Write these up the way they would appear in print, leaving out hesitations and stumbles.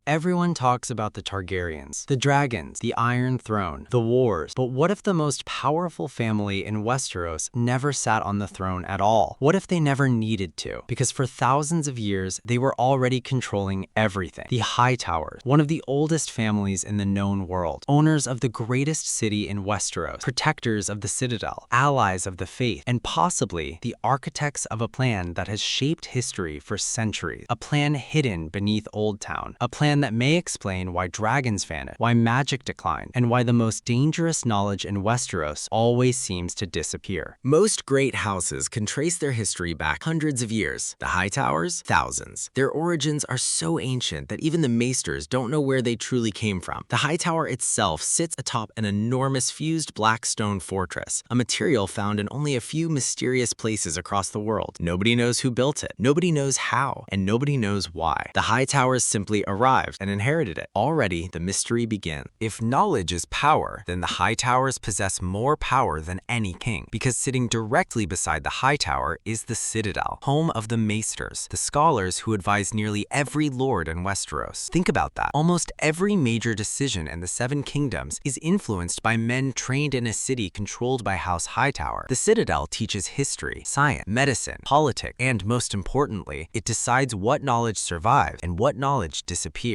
Everyone talks about the Targaryens, the dragons, the Iron Throne, the wars. But what if the most powerful family in Westeros never sat on the throne at all? What if they never needed to? Because for thousands of years, they were already controlling everything. The Hightowers, one of the oldest families in the known world, owners of the greatest city in Westeros, protectors of the Citadel, allies of the faith, and possibly the architects of a plan that has shaped history for centuries. A plan hidden beneath Oldtown. A plan that may explain why dragons vanished, why magic declined, and why the most dangerous knowledge in Westeros always seems to disappear. Most great houses can trace their history back hundreds of years. The Hightowers, thousands. Their origins are so ancient that even the maesters don't know where they truly came from. The Hightower itself sits atop an enormous fused black stone fortress, a material found in only a few mysterious places across the world. Nobody knows who built it, nobody knows how, and nobody knows why. The Hightowers simply arrived and inherited it. Already, the mystery begins. If knowledge is power, then the Hightowers possess more power than any king, because sitting directly beside the Hightower is the Citadel, home of the maesters, the scholars who advise nearly every lord in Westeros. Think about that. Almost every major decision in the Seven Kingdoms is influenced by men trained in a city controlled by House Hightower. The Citadel teaches history, science, medicine, politics, and most importantly, it decides what knowledge survives and what knowledge disappears.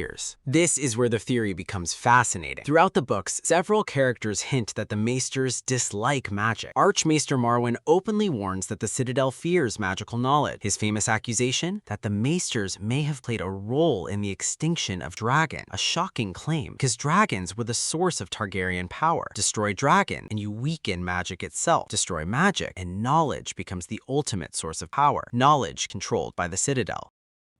This is where the theory becomes fascinating. Throughout the books, several characters hint that the maesters dislike magic. Archmaester Marwyn openly warns that the Citadel fears magical knowledge. His famous accusation? That the maesters may have played a role in the extinction of dragons. A shocking claim, because dragons were the source of Targaryen power. Destroy dragon, and you weaken magic itself. Destroy magic, and knowledge becomes the ultimate source of power. Knowledge controlled by the Citadel.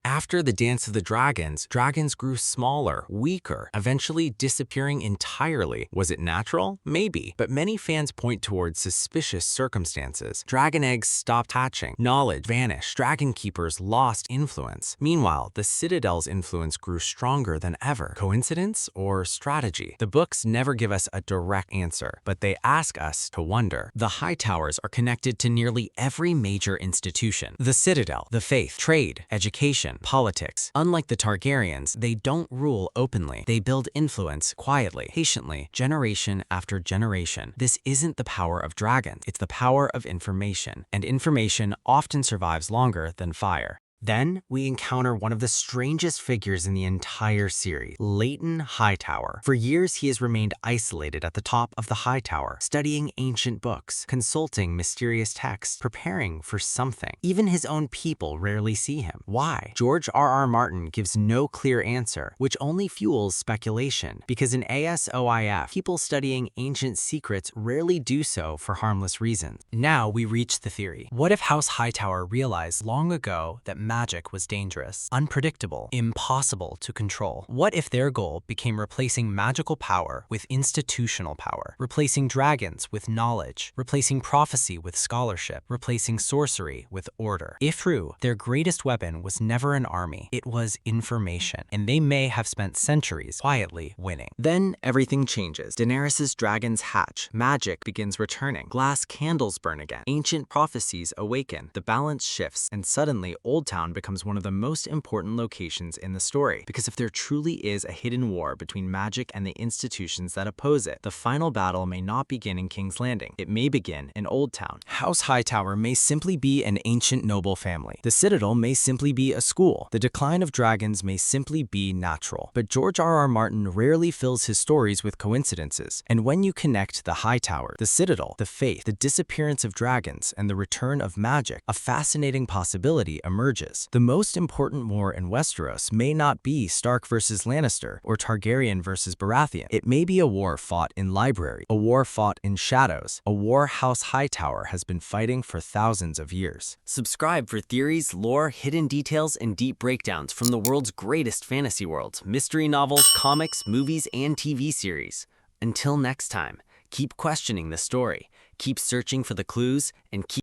After the Dance of the Dragons, dragons grew smaller, weaker, eventually disappearing entirely. Was it natural? Maybe, but many fans point towards suspicious circumstances. Dragon eggs stopped hatching, knowledge vanished, dragon keepers lost influence. Meanwhile, the Citadel's influence grew stronger than ever. Coincidence or strategy? The books never give us a direct answer, but they ask us to wonder. The Hightowers are connected to nearly every major institution. The Citadel, the faith, trade, education, politics. Unlike the Targaryens, they don't rule openly. They build influence quietly, patiently, generation after generation. This isn't the power of dragons. It's the power of information, and information often survives longer than fire. Then, we encounter one of the strangest figures in the entire series, Leyton Hightower. For years, he has remained isolated at the top of the Hightower, studying ancient books, consulting mysterious texts, preparing for something. Even his own people rarely see him. Why? George R.R. Martin gives no clear answer, which only fuels speculation, because in ASOIAF, people studying ancient secrets rarely do so for harmless reasons. Now we reach the theory. What if House Hightower realized long ago that magic was dangerous, unpredictable, impossible to control? What if their goal became replacing magical power with institutional power, replacing dragons with knowledge, replacing prophecy with scholarship, replacing sorcery with order? If true, their greatest weapon was never an army, it was information, and they may have spent centuries quietly winning. Then everything changes. Daenerys' dragons hatch, magic begins returning, glass candles burn again, ancient prophecies awaken, the balance shifts, and suddenly Oldtown becomes one of the most important locations in the story. Because if there truly is a hidden war between magic and the institutions that oppose it, the final battle may not begin in King's Landing. It may begin in Oldtown. House Hightower may simply be an ancient noble family. The Citadel may simply be a school. The decline of dragons may simply be natural. But George R.R. Martin rarely fills his stories with coincidences. And when you connect the Hightower, the Citadel, the faith, the disappearance of dragons, and the return of magic, a fascinating possibility emerges. The most important war in Westeros may not be Stark versus Lannister or Targaryen versus Baratheon. It may be a war fought in library, a war fought in shadows, a war House Hightower has been fighting for thousands of years. Subscribe for theories, lore, hidden details, and deep breakdowns from the world's greatest fantasy worlds, mystery novels, comics, movies, and TV series. Until next time, keep questioning the story, keep searching for the clues, and keep